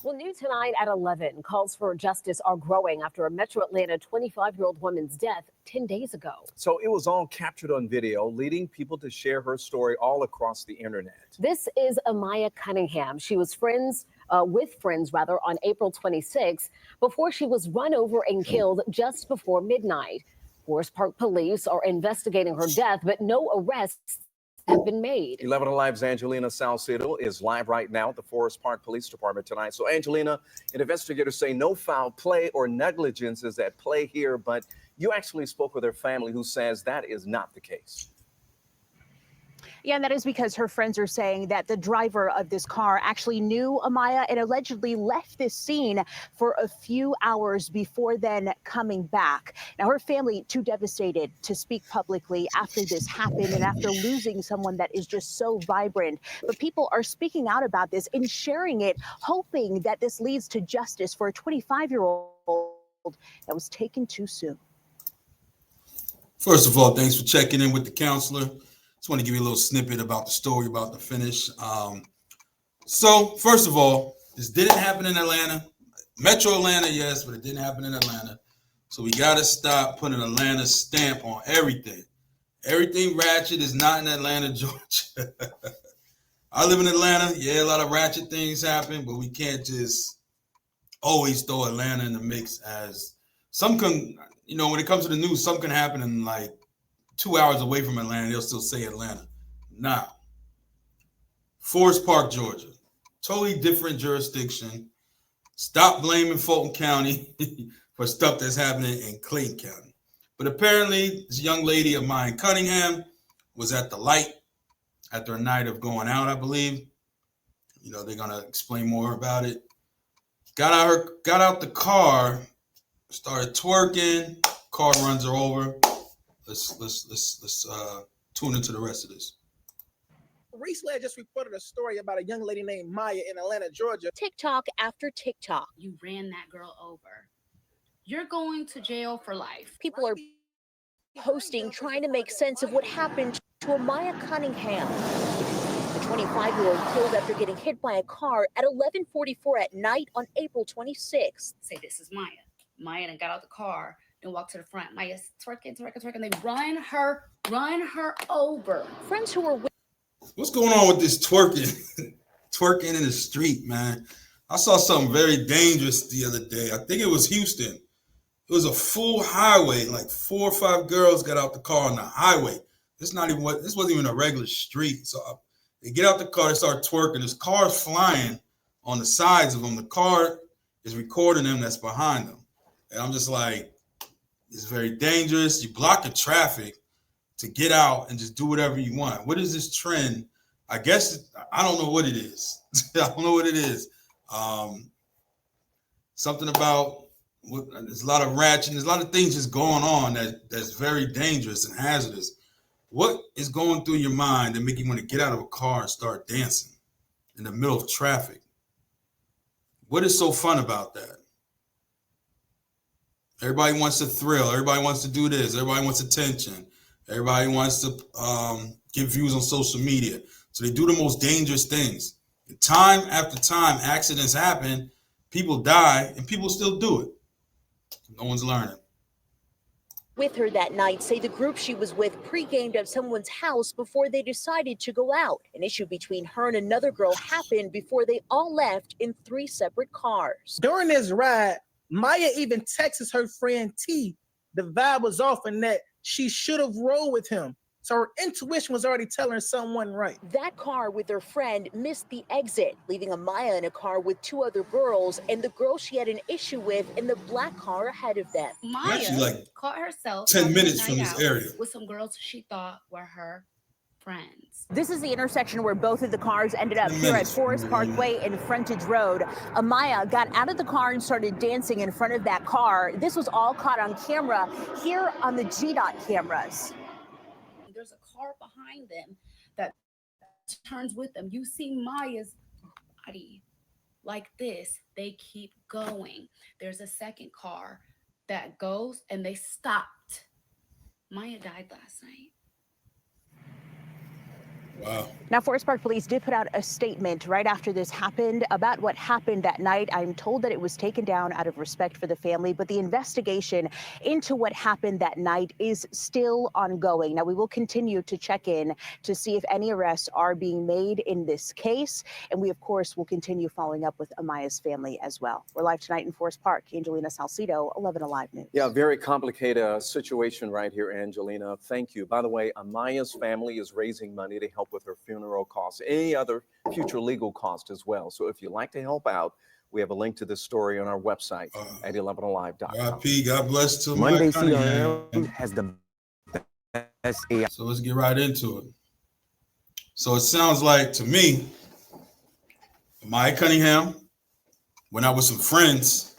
Well, new tonight at 11, calls for justice are growing after a Metro Atlanta 25-year-old woman's death 10 days ago. So it was all captured on video, leading people to share her story all across the internet. This is Amiya Cunningham. She was with friends on April 26 before she was run over and killed just before midnight. Forest Park police are investigating her death, but no arrests have been made. 11 Alive's Angelina Salcedo is live right now at the Forest Park Police Department tonight. So, Angelina, investigators say no foul play or negligence is at play here, but you actually spoke with her family, who says that is not the case. Yeah, and that is because her friends are saying that the driver of this car actually knew Amiya and allegedly left this scene for a few hours before then coming back. Now, her family too devastated to speak publicly after this happened and after losing someone that is just so vibrant. But people are speaking out about this and sharing it, hoping that this leads to justice for a 25-year-old that was taken too soon. First of all, thanks for checking in with the counselor. Just want to give you a little snippet about the story about the finish. So first of all, this didn't happen in Atlanta. Metro Atlanta, yes, but it didn't happen in Atlanta. So we got to stop putting an Atlanta stamp on everything. Everything ratchet is not in Atlanta, Georgia. I live in Atlanta. Yeah, a lot of ratchet things happen, but we can't just always throw Atlanta in the mix as some can, when it comes to the news, some can happen in like 2 hours away from Atlanta, they'll still say Atlanta. Now, Forest Park, Georgia, totally different jurisdiction. Stop blaming Fulton County for stuff that's happening in Clayton County. But apparently, this young lady, Amiya Cunningham, was at the light after a night of going out, I believe. They're gonna explain more about it. Got out the car, started twerking. Car runs her over. Let's tune into the rest of this. Recently, I just reported a story about a young lady named Maya in Atlanta, Georgia. TikTok after TikTok. You ran that girl over. You're going to jail for life. People are posting, trying to make sense of what happened to Amiya Cunningham. The 25-year-old killed after getting hit by a car at 11:44 at night on April 26th. Say, this is Maya. Maya then got out the car and walk to the front. Maya's twerking. They run her over. Friends who were with What's going on with this twerking? Twerking in the street, man. I saw something very dangerous the other day. I think it was Houston. It was a full highway. Like 4 or 5 girls got out the car on the highway. This wasn't even a regular street. So they get out the car, they start twerking. There's cars flying on the sides of them. The car is recording them that's behind them. And I'm just like, it's very dangerous. You block the traffic to get out and just do whatever you want. What is this trend? I guess I don't know what it is. I don't know what it is. Something about there's a lot of ratchet. There's a lot of things just going on that's very dangerous and hazardous. What is going through your mind that make you want to get out of a car and start dancing in the middle of traffic? What is so fun about that? Everybody wants a thrill. Everybody wants to do this. Everybody wants attention. Everybody wants to get views on social media. So they do the most dangerous things. And time after time, accidents happen, people die, and people still do it. No one's learning. with her that night say the group she was with pre-gamed at someone's house before they decided to go out. An issue between her and another girl happened before they all left in 3 separate cars. During this ride, Maya even texts her friend T. The vibe was off and that she should have rolled with him. So her intuition was already telling her someone right. That car with her friend missed the exit, leaving Amiya in a car with 2 other girls and the girl she had an issue with in the black car ahead of them. Maya caught herself 10 minutes from this area with some girls she thought were her friends. This is the intersection where both of the cars ended up here at Forest Parkway and Frontage Road. Amiya got out of the car and started dancing in front of that car. This was all caught on camera here on the GDOT cameras. There's a car behind them that turns with them. You see Maya's body like this. They keep going. There's a second car that goes and they stopped. Maya died last night. Wow. Now, Forest Park Police did put out a statement right after this happened about what happened that night. I'm told that it was taken down out of respect for the family, but the investigation into what happened that night is still ongoing. Now, we will continue to check in to see if any arrests are being made in this case. And we, of course, will continue following up with Amiya's family as well. We're live tonight in Forest Park. Angelina Salcido, 11 Alive News. Yeah, very complicated situation right here, Angelina. Thank you. By the way, Amiya's family is raising money to help with her funeral costs, any other future legal costs as well. So if you'd like to help out, we have a link to this story on our website at 11alive.com. RIP, God bless to Monday Amiya Cunningham. CRM has the best AI. So let's get right into it. So it sounds like to me, Amiya Cunningham went out with some friends.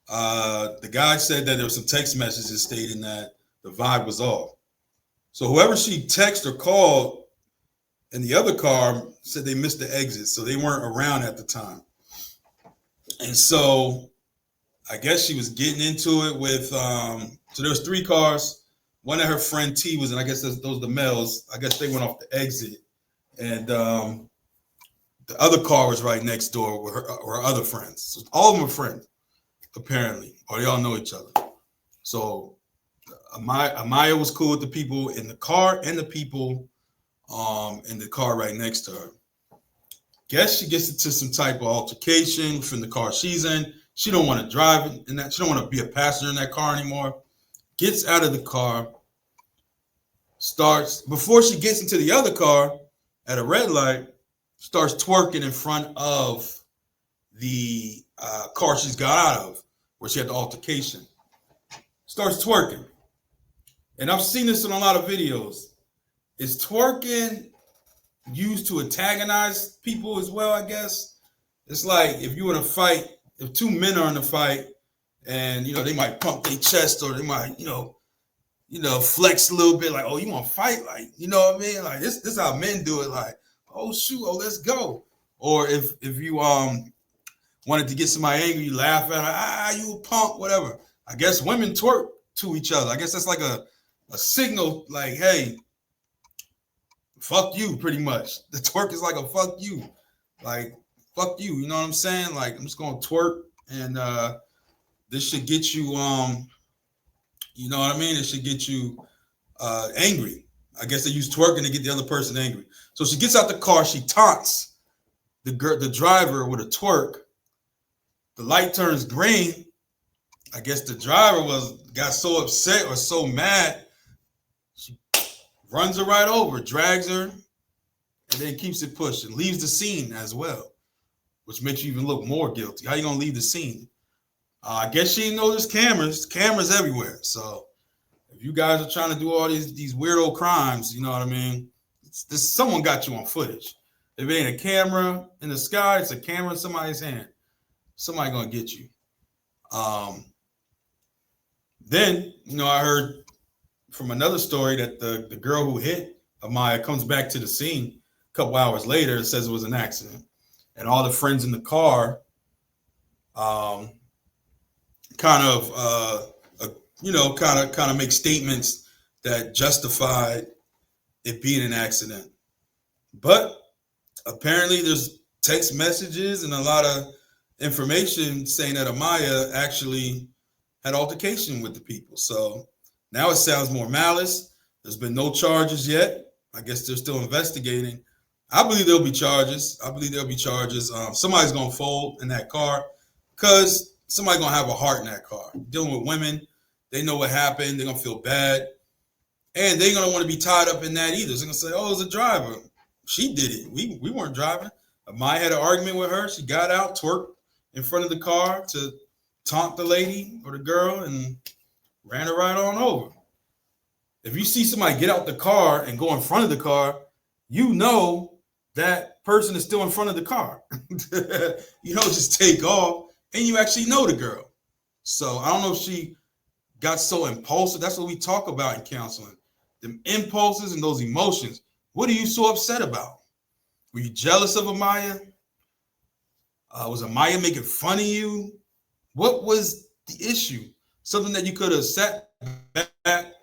The guy said that there were some text messages stating that the vibe was off. So whoever she texted or called in the other car said they missed the exit, so they weren't around at the time. And so I guess she was getting into it with, so there was 3 cars. One that her friend T was in, I guess those are the males. I guess they went off the exit. And the other car was right next door with her other friends. So all of them are friends, apparently, or they all know each other. So Amiya was cool with the people in the car and the people in the car right next to her. Guess she gets into some type of altercation from the car she's in. She don't want to drive in that. She don't want to be a passenger in that car anymore. Gets out of the car. Starts, before she gets into the other car at a red light, starts twerking in front of the car she's got out of, where she had the altercation. Starts twerking. And I've seen this in a lot of videos. Is twerking used to antagonize people as well, I guess? It's like if you're in a fight, if 2 men are in a fight and, they might pump their chest or they might, flex a little bit like, oh, you want to fight? Like, you know what I mean? Like, this is how men do it. Like, oh, shoot, oh, let's go. Or if you wanted to get somebody angry, you laugh at her, you a punk, whatever. I guess women twerk to each other. I guess that's like a signal like, hey, fuck you, pretty much. The twerk is like a fuck you. Like, fuck you, you know what I'm saying? Like, I'm just going to twerk, and this should get you, you know what I mean? It should get you angry. I guess they use twerking to get the other person angry. So she gets out the car, she taunts the driver with a twerk. The light turns green. I guess the driver got so upset or so mad, she runs her right over, drags her, and then keeps it pushing, leaves the scene as well, which makes you even look more guilty. How you gonna leave the scene? I guess she didn't know there's cameras everywhere. So if you guys are trying to do all these weirdo crimes, you know what I mean? Someone got you on footage. If it ain't a camera in the sky, it's a camera in somebody's hand. Somebody gonna get you. Then, I heard from another story that the girl who hit Amiya comes back to the scene a couple hours later and says it was an accident. And all the friends in the car kind of make statements that justified it being an accident. But apparently there's text messages and a lot of information saying that Amiya actually had altercation with the people. So now it sounds more malice. There's been no charges yet. I guess they're still investigating. I believe there'll be charges. Somebody's going to fold in that car because somebody's going to have a heart in that car. Dealing with women, they know what happened. They're going to feel bad. And they're going to want to be tied up in that either. They're going to say, oh, it was a driver. She did it. We weren't driving. Amiya had an argument with her. She got out, twerked in front of the car to taunt the lady or the girl and ran her right on over. If you see somebody get out the car and go in front of the car, you know that person is still in front of the car. You don't just take off, and you actually know the girl. So I don't know if she got so impulsive. That's what we talk about in counseling. Them impulses and those emotions. What are you so upset about? Were you jealous of Amiya? Was Amiya making fun of you? What was the issue? Something that you could have sat back,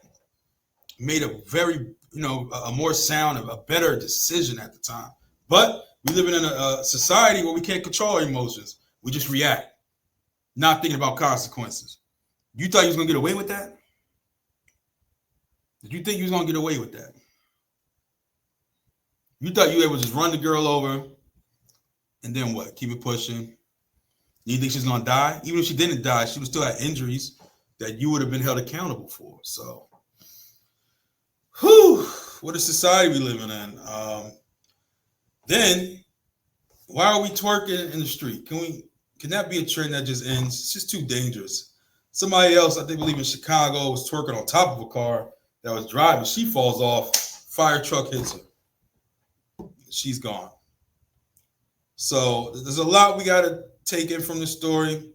made a very a more sound, a better decision at the time. But we live in a society where we can't control our emotions. We just react, not thinking about consequences. You thought you was gonna get away with that? Did you think you was gonna get away with that? You thought you were able to just run the girl over and then what? Keep it pushing. You think she's gonna die? Even if she didn't die, she would still have injuries that you would have been held accountable for. So, what a society we living in. Then, why are we twerking in the street? Can that be a trend that just ends? It's just too dangerous. Somebody else, I think, believe in Chicago, was twerking on top of a car that was driving. She falls off. Fire truck hits her. She's gone. So there's a lot we got to take in from the story.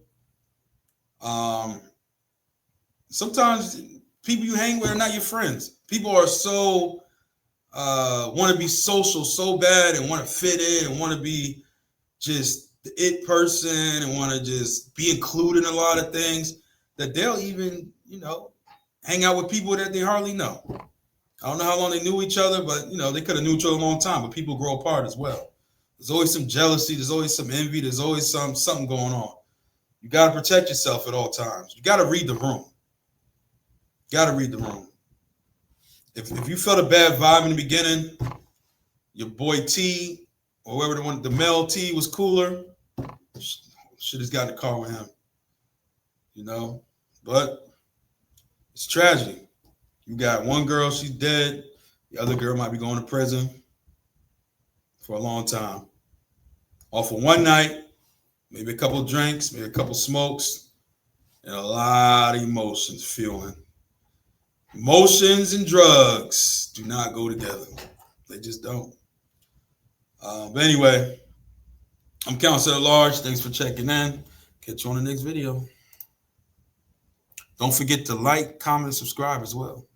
Sometimes people you hang with are not your friends. People are so want to be social so bad and want to fit in and want to be just the it person and want to just be included in a lot of things that they'll even, hang out with people that they hardly know. I don't know how long they knew each other, but they could have knew each other a long time, but people grow apart as well. There's always some jealousy, there's always some envy, there's always something going on. You got to protect yourself at all times. You got to read the room. If you felt a bad vibe in the beginning, your boy T, or whoever the male T was cooler, should have got in the car with him. But it's tragedy. You got one girl, she's dead. The other girl might be going to prison for a long time. All for one night, maybe a couple of drinks, maybe a couple of smokes, and a lot of emotions feeling. Emotions and drugs do not go together. They just don't. But anyway, I'm Counselor at Large. Thanks for checking in. Catch you on the next video. Don't forget to like, comment, and subscribe as well.